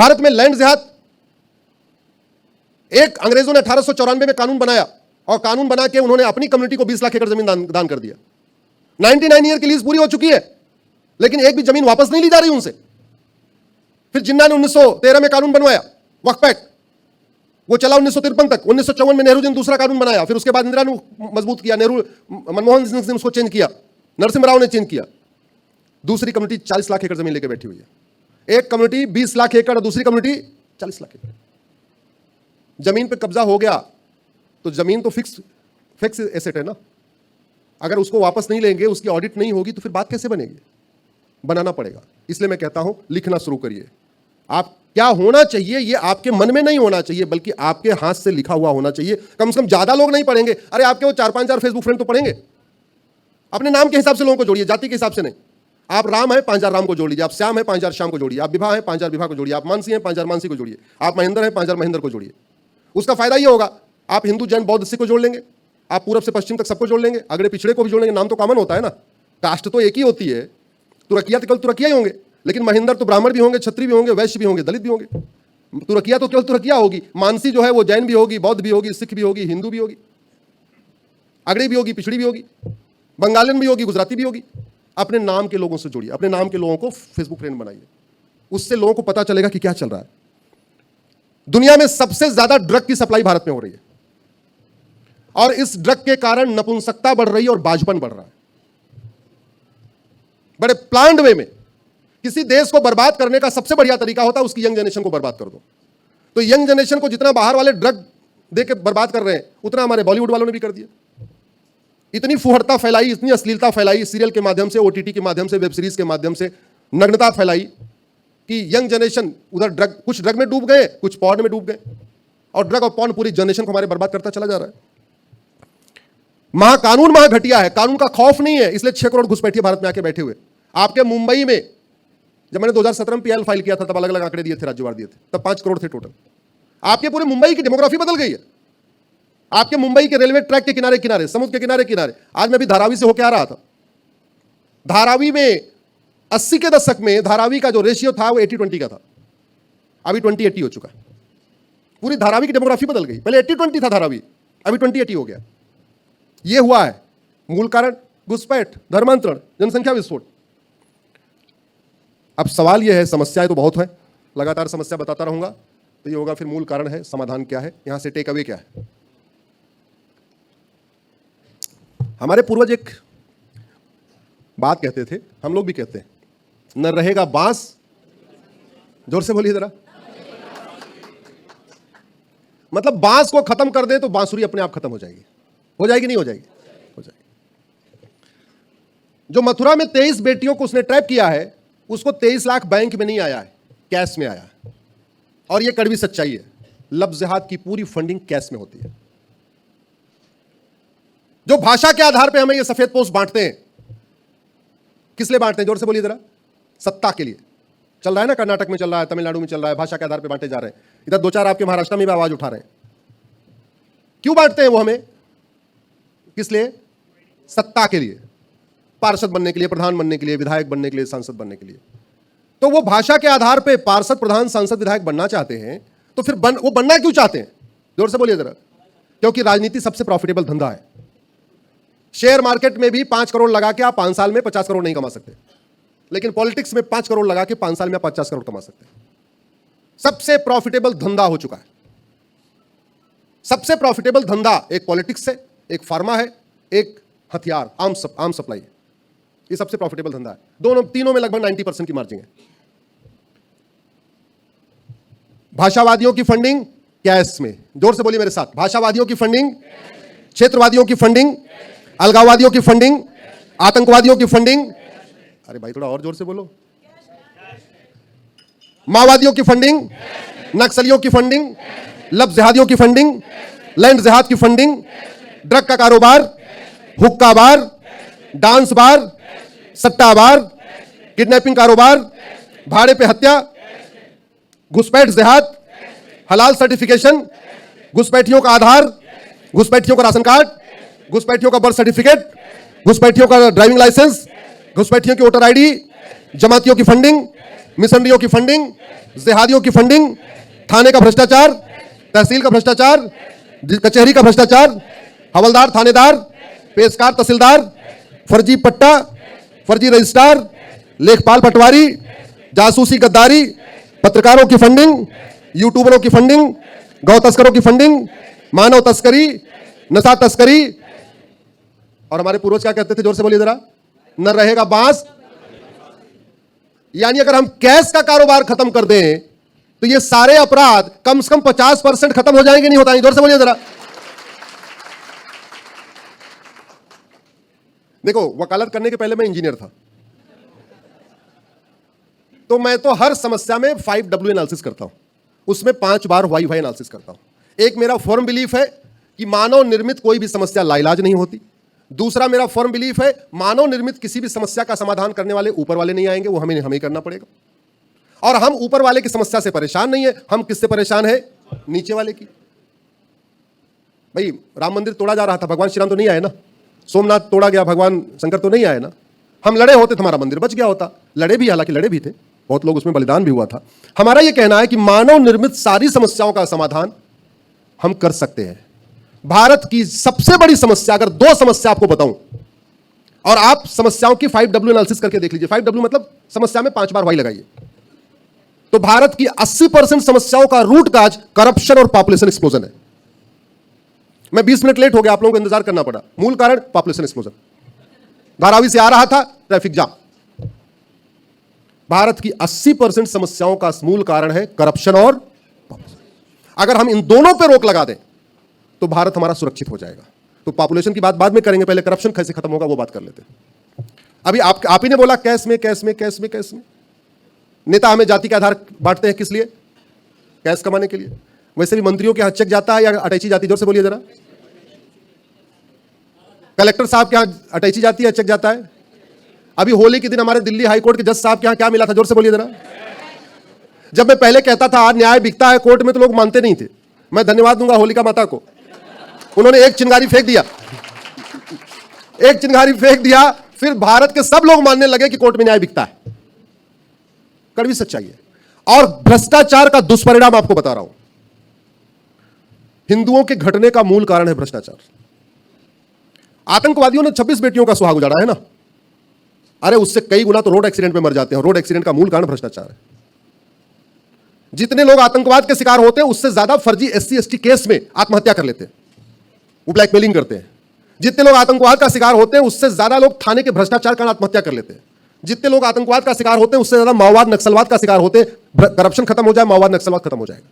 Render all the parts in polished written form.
भारत में लैंड जिहाद, एक अंग्रेजों ने 1894 में कानून बनाया और कानून बना के उन्होंने अपनी कम्युनिटी को 20 लाख एकड़ जमीन दान कर दिया। 99 ईयर की लीज पूरी हो चुकी है, लेकिन एक भी जमीन वापस नहीं ली जा रही उनसे। फिर जिन्ना ने 1913 में कानून बनवाया वक्फ एक्ट, वो चला 1953 तक। 1954 में नेहरू जी ने दूसरा कानून बनाया, फिर उसके बाद इंदिरा ने मजबूत किया, मनमोहन सिंह ने उसको चेंज किया, नरसिम्हा राव ने चेंज किया। दूसरी कम्युनिटी 40 लाख एकड़ जमीन लेकर बैठी हुई है। एक कम्युनिटी 20 लाख एकड़ और दूसरी कम्युनिटी 40 लाख एकड़। जमीन पे कब्जा हो गया तो जमीन तो फिक्स एसेट है ना, अगर उसको वापस नहीं लेंगे, उसकी ऑडिट नहीं होगी तो फिर बात कैसे बनेगी? बनाना पड़ेगा। इसलिए मैं कहता हूं लिखना शुरू करिए। आप क्या होना चाहिए ये आपके मन में नहीं होना चाहिए, बल्कि आपके हाथ से लिखा हुआ होना चाहिए। कम से कम ज्यादा लोग नहीं पढ़ेंगे। अरे आपके वो 4-5 फेसबुक फ्रेंड तो पढ़ेंगे। अपने नाम के हिसाब से लोगों को जोड़िए, जाति के हिसाब से नहीं। आप राम है 5000 राम को जोड़ लीजिए, आप श्याम है 5000 श्याम को जोड़िए, आप विभा है 5000 विभा को जोड़िए, आप मानसी है 5000 मानसी को जोड़िए, आप महेंद्र है 5000 महेंद्र को जोड़िए। उसका फायदा ये होगा, आप हिंदू जैन बौद्ध सिख को जोड़ लेंगे, आप पूरब से पश्चिम तक सबको जोड़ लेंगे, अगड़े पिछड़े को भी जोड़ लेंगे। नाम तो कॉमन होता है ना, कास्ट तो एक ही होती है। तुरकिया तो केवल तुरकिया ही होंगे, लेकिन महेंद्र तो ब्राह्मण भी होंगे, क्षत्रिय भी होंगे, वैश्य भी होंगे, दलित भी होंगे। तुरकिया तो केवल तुरकिया होगी, मानसी जो है वो जैन भी होगी, बौद्ध भी होगी, सिख भी होगी, हिंदू भी होगी, अगड़ी भी होगी, पिछड़ी भी होगी, बंगालियन भी होगी, गुजराती भी होगी। अपने नाम के लोगों से जोड़िए, अपने नाम के लोगों को फेसबुक फ्रेंड बनाइए, उससे लोगों को पता चलेगा कि क्या चल रहा है। दुनिया में सबसे ज्यादा ड्रग की सप्लाई भारत में हो रही है, और इस ड्रग के कारण नपुंसकता बढ़ रही है और बाजपन बढ़ रहा है। बड़े प्लान्ड वे में किसी देश को बर्बाद करने का सबसे बढ़िया तरीका होता है उसकी यंग जनरेशन को बर्बाद कर दो। तो यंग जनरेशन को जितना बाहर वाले ड्रग देके बर्बाद कर रहे हैं, उतना हमारे बॉलीवुड वालों ने भी कर दिया। इतनी फुहड़ता फैलाई, इतनी अश्लीलता फैलाई, सीरियल के माध्यम से, ओटीटी के माध्यम से, वेब सीरीज के माध्यम से नग्नता फैलाई कि यंग जनरेशन उधर ड्रग, कुछ ड्रग में डूब गए, कुछ पॉर्न में डूब गए, और ड्रग और पॉर्न पूरी जनरेशन को हमारे बर्बाद करता चला जा रहा है। कानून घटिया है, कानून का खौफ नहीं है, इसलिए 6 करोड़ घुसपैठिए भारत में आके बैठे हुए। आपके मुंबई में जब मैंने 2017 में पीएल फाइल किया था, तब अलग अलग आंकड़े दिए थे, राज्यवार दिए थे, तब 5 करोड़ थे टोटल। आपके पूरे मुंबई की डेमोग्राफी बदल गई है। आपके मुंबई के रेलवे ट्रैक के किनारे किनारे, समुद्र के किनारे किनारे, आज मैं भी धारावी से होकर आ रहा था। धारावी में 80 के दशक में धारावी का जो रेशियो था वो 80-20 का था, अभी 20-80 हो चुका है। पूरी धारावी की डेमोग्राफी बदल गई। पहले 80-20 था धारावी, अभी 20-80 हो गया। ये हुआ है मूल कारण, घुसपैठ, धर्मांतरण, जनसंख्या विस्फोट। अब सवाल यह है, समस्याएं तो बहुत है, लगातार समस्या बताता रहूंगा, तो ये होगा फिर मूल कारण है, समाधान क्या है, यहां से टेक अवे क्या है। हमारे पूर्वज एक बात कहते थे, हम लोग भी कहते हैं, न रहेगा बांस, जोर से बोलिए जरा, मतलब बांस को खत्म कर दे तो बांसुरी अपने आप खत्म हो जाएगी। हो जाएगी नहीं हो जाएगी? हो जाएगी। जो मथुरा में 23 बेटियों को उसने ट्रैप किया है, उसको 23 लाख बैंक में नहीं आया है, कैश में आया है। और यह कड़वी सच्चाई है, लव जिहाद की पूरी फंडिंग कैश में होती है। जो भाषा के आधार पे हमें ये सफेद पोस्ट बांटते हैं, किस लिए बांटते हैं? जोर से बोलिए जरा। सत्ता के लिए। चल रहा है ना, कर्नाटक में चल रहा है, तमिलनाडु में चल रहा है, भाषा के आधार पे बांटे जा रहे हैं। इधर 2-4 आपके महाराष्ट्र में भी आवाज उठा रहे हैं। क्यों बांटते हैं वो हमें? किस लिए? सत्ता के लिए, पार्षद बनने के लिए, प्रधान बनने के लिए, विधायक बनने के लिए, सांसद बनने के लिए। तो वो भाषा के आधार पे पार्षद, प्रधान, सांसद, विधायक बनना चाहते हैं, तो फिर वो बनना क्यों चाहते हैं? जोर से बोलिए जरा। क्योंकि राजनीति सबसे प्रॉफिटेबल धंधा है। शेयर मार्केट में भी 5 करोड़ लगा के आप 5 साल में 50 करोड़ नहीं कमा सकते, लेकिन पॉलिटिक्स में 5 करोड़ लगा के 5 साल में आप 50 करोड़ कमा सकते हैं। सबसे प्रॉफिटेबल धंधा हो चुका है। सबसे प्रॉफिटेबल धंधा एक पॉलिटिक्स है, एक फार्मा है, एक हथियार, आर्म सप्लाई है। ये सबसे प्रॉफिटेबल धंधा है। तीनों में लगभग 90% की मार्जिन है। भाषावादियों की फंडिंग कैश में, जोर से बोलिए मेरे साथ। भाषावादियों की फंडिंग, क्षेत्रवादियों की फंडिंग, अलगाववादियों की फंडिंग, आतंकवादियों की फंडिंग, अरे भाई थोड़ा और जोर से बोलो, माओवादियों की फंडिंग, नक्सलियों की फंडिंग, लव जिहादियों की फंडिंग, लैंड जिहाद की फंडिंग, ड्रग का कारोबार, हुक्का बार, डांस बार, सट्टा बार, किडनैपिंग कारोबार, भाड़े पे हत्या, घुसपैठ जिहाद, हलाल सर्टिफिकेशन, घुसपैठियों का आधार, घुसपैठियों का राशन कार्ड, घुसपैठियों का बर्थ सर्टिफिकेट, घुसपैठियों का ड्राइविंग लाइसेंस, घुसपैठियों की वोटर आईडी, जमातियों की फंडिंग, मिशनरियों की फंडिंग, जिहादियों की फंडिंग, थाने का भ्रष्टाचार, तहसील का भ्रष्टाचार, कचहरी का भ्रष्टाचार, हवलदार थानेदार, पेशकार तहसीलदार, फर्जी पट्टा, फर्जी रजिस्ट्रार, लेखपाल पटवारी, जासूसी गद्दारी, पत्रकारों की फंडिंग, यूट्यूबरों की फंडिंग, गौ तस्करों की फंडिंग, मानव तस्करी, नशा तस्करी। और हमारे पूर्वज क्या कहते थे, जोर से बोलिए जरा, न रहेगा बांस। यानी अगर हम कैश का कारोबार खत्म कर दें तो ये सारे अपराध कम से कम 50% खत्म हो जाएंगे, नहीं होता? जोर से बोलिए जरा। देखो, वकालत करने के पहले मैं इंजीनियर था, तो मैं तो हर समस्या में 5W एनालिसिस करता हूं, उसमें 5 बार वाई वाई एनालिसिस करता हूं। एक मेरा फर्म बिलीफ है कि मानव निर्मित कोई भी समस्या लाइलाज नहीं होती। दूसरा मेरा फर्म बिलीफ है, मानव निर्मित किसी भी समस्या का समाधान करने वाले ऊपर वाले नहीं आएंगे, वो हमें ही करना पड़ेगा। और हम ऊपर वाले की समस्या से परेशान नहीं है, हम किससे परेशान है? नीचे वाले की। भाई, राम मंदिर तोड़ा जा रहा था, भगवान श्री राम तो नहीं आए ना। सोमनाथ तोड़ा गया, भगवान शंकर तो नहीं आए ना। हम लड़े होते तो हमारा मंदिर बच गया होता। लड़े भी, हालांकि लड़े भी थे, बहुत लोग उसमें बलिदान भी हुआ था। हमारा यह कहना है कि मानव निर्मित सारी समस्याओं का समाधान हम कर सकते हैं। भारत की सबसे बड़ी समस्या, अगर 2 समस्या आपको बताऊं और आप समस्याओं की 5W एनालिसिस करके देख लीजिए। 5W मतलब समस्या में 5 बार वाई लगाइए, तो भारत की 80% समस्याओं का रूट काज करप्शन और पॉपुलेशन एक्सप्लोजन है। मैं 20 मिनट लेट हो गया, आप लोगों को इंतजार करना पड़ा। मूल कारण पॉपुलेशन एक्सप्लोजन, धारावी से आ रहा था, ट्रैफिक जाम। भारत की 80% समस्याओं का मूल कारण है करप्शन और पॉपुलेशन। अगर हम इन दोनों पर रोक लगा दें तो भारत हमारा सुरक्षित हो जाएगा। तो पॉपुलेशन की बात बाद में करेंगे, पहले करप्शन कैसे खत्म होगा वो बात कर लेते हैं। अभी आप ही ने बोला कैश में, कैश में, कैश में, कैश में। नेता हमें जाति के आधार बांटते हैं, किस लिए? कैश कमाने के लिए। वैसे भी मंत्रियों के यहां चेक जाता है या अटैची जाती? जोर से बोलिए जरा। कलेक्टर साहब के यहां अटैची जाती है, चेक जाता है? अभी होली के दिन हमारे दिल्ली हाईकोर्ट के जज साहब के यहां क्या मिला था? जोर से बोलिए जरा। जब मैं पहले कहता था आज न्याय बिकता है कोर्ट में, तो लोग मानते नहीं थे। मैं धन्यवाद दूंगा होलिका माता को, उन्होंने एक चिंगारी फेंक दिया, एक चिंगारी फेंक दिया, फिर भारत के सब लोग मानने लगे कि कोर्ट में न्याय बिकता है। कड़वी सच्चाई है। और भ्रष्टाचार का दुष्परिणाम आपको बता रहा हूं। हिंदुओं के घटने का मूल कारण है भ्रष्टाचार। आतंकवादियों ने 26 बेटियों का सुहाग उजाड़ा है ना। अरे उससे कई गुना तो रोड एक्सीडेंट में मर जाते हैं। रोड एक्सीडेंट का मूल कारण भ्रष्टाचार है। जितने लोग आतंकवाद के शिकार होते हैं उससे ज्यादा फर्जी SC ST केस में आत्महत्या कर लेते हैं, वो ब्लैकमेलिंग करते हैं। जितने लोग आतंकवाद का शिकार होते हैं उससे ज्यादा लोग थाने के भ्रष्टाचार कारण आत्महत्या कर लेते हैं। जितने लोग आतंकवाद का शिकार होते हैं उससे ज्यादा माओवाद नक्सलवाद का शिकार होते हैं। करप्शन खत्म हो जाए, माओवाद नक्सलवाद खत्म हो जाएगा।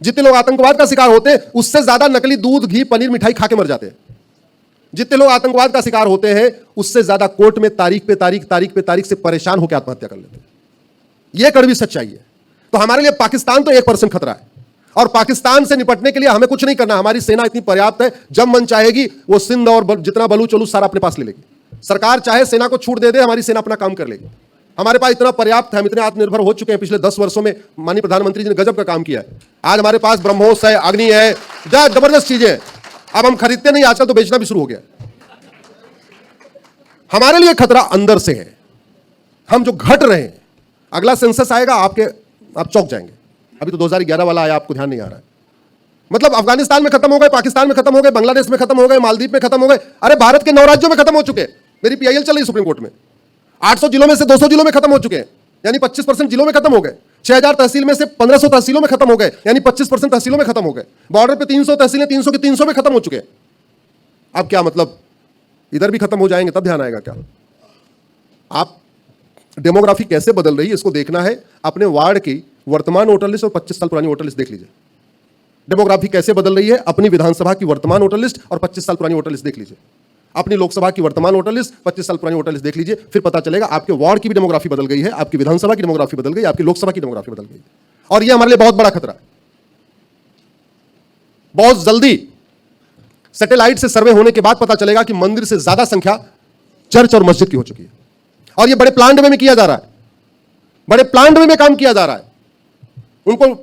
जितने लोग आतंकवाद का शिकार होते हैं उससे ज्यादा नकली दूध, घी, पनीर, मिठाई खा के मर जाते हैं। जितने लोग आतंकवाद का शिकार होते हैं उससे ज्यादा कोर्ट में तारीख पे तारीख, तारीख पे तारीख से परेशान होकर आत्महत्या कर लेते हैं। यह कड़वी सच्चाई है। तो हमारे लिए पाकिस्तान तो 1% खतरा है, और पाकिस्तान से निपटने के लिए हमें कुछ नहीं करना। हमारी सेना इतनी पर्याप्त है, जब मन चाहेगी वो सिंध और जितना बलूच वलूच सारा अपने पास ले लेगी। सरकार चाहे सेना को छूट दे दे, हमारी सेना अपना काम कर लेगी। हमारे पास इतना पर्याप्त है, हम इतने आत्मनिर्भर हो चुके हैं। पिछले 10 वर्षों में माननीय प्रधानमंत्री जी ने गजब का काम किया है। आज हमारे पास ब्रह्मोस है, अग्नि है, जबरदस्त चीजें हैं। अब हम खरीदते नहीं, आजकल तो बेचना भी शुरू हो गया। हमारे लिए खतरा अंदर से है, हम जो घट रहे हैं। अगला सेंसस आएगा, आप चौंक जाएंगे। अभी तो 2011 वाला आया, आपको ध्यान नहीं आ रहा है। मतलब अफगानिस्तान में खत्म हो गए, पाकिस्तान में खत्म हो गए, बांग्लादेश में खत्म हो गए, मालदीव में खत्म हो गए। अरे भारत के 9 राज्यों में खत्म हो चुके। मेरी PIL चल रही सुप्रीम कोर्ट में। 800 जिलों में से 200 जिलों में खत्म हो चुके हैं, यानी 25% जिलों में खत्म हो गए। 6000 तहसील में से 1500 तहसीलों में खत्म हो गए, यानी 25% तहसीलों में खत्म हो गए। बॉर्डर पे 300 तहसीलें 300 की 300 में खत्म हो चुके हैं। अब क्या मतलब इधर भी खत्म हो जाएंगे तब ध्यान आएगा क्या? आप डेमोग्राफी कैसे बदल रही है इसको देखना है। अपने वार्ड की वर्तमान वोटर लिस्ट और 25 साल पुरानी वोटर लिस्ट देख लीजिए। डेमोग्राफी कैसे बदल रही है, अपनी विधानसभा की वर्तमान वोटर लिस्ट और 25 साल पुरानी वोटर लिस्ट देख लीजिए। अपनी लोकसभा की वर्तमान वोटर लिस्ट, 25 साल पुरानी वोटर लिस्ट देख लीजिए, फिर पता चलेगा आपके वार्ड की भी डेमोग्राफी बदल गई है, आपकी विधानसभा की डेमोग्राफी बदल गई, आपकी लोकसभा की डेमोग्राफी बदल गई। और यह हमारे लिए बहुत बड़ा खतरा है। बहुत जल्दी सैटेलाइट से सर्वे होने के बाद पता चलेगा कि मंदिर से ज्यादा संख्या चर्च और मस्जिद की हो चुकी है। और यह बड़े प्लांट में किया जा रहा है, बड़े प्लांट में काम किया जा रहा है उनको,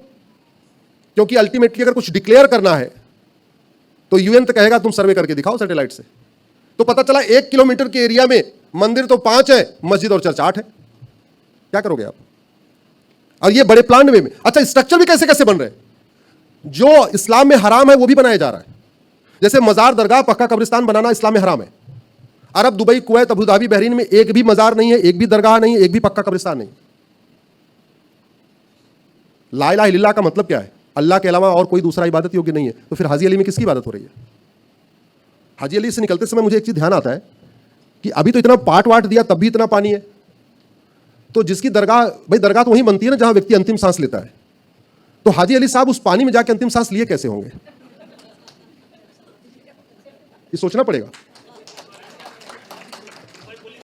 क्योंकि अल्टीमेटली अगर कुछ डिक्लेयर करना है तो UN तो कहेगा तुम सर्वे करके दिखाओ सैटेलाइट से। तो पता चला 1 किलोमीटर के एरिया में मंदिर तो 5 है, मस्जिद और चर्च 8 है। क्या करोगे आप? और ये बड़े प्लान वे में। अच्छा, स्ट्रक्चर भी कैसे कैसे बन रहे हैं, जो इस्लाम में हराम है वो भी बनाया जा रहा है। जैसे मजार, दरगाह, पक्का कब्रिस्तान बनाना इस्लाम में हराम है। Arab, Dubai, Kuwait, Abu Dhabi, Bahrain में एक भी मजार नहीं है, एक भी दरगाह नहीं है, एक भी पक्का कब्रिस्तान नहीं। ला इलाहा इल्लल्लाह का मतलब क्या है? अल्लाह के अलावा और कोई दूसरा इबादत योग्य नहीं है। तो फिर हाजी अली में किसकी इबादत हो रही है? हाजी अली से निकलते समय मुझे एक चीज ध्यान आता है कि अभी तो इतना पाट वाट दिया तब भी इतना पानी है, तो जिसकी दरगाह, भाई दरगाह तो वहीं बनती है ना जहां व्यक्ति अंतिम सांस लेता है। तो हाजी अली साहब उस पानी में जाके अंतिम सांस लिए कैसे होंगे? ये सोचना पड़ेगा।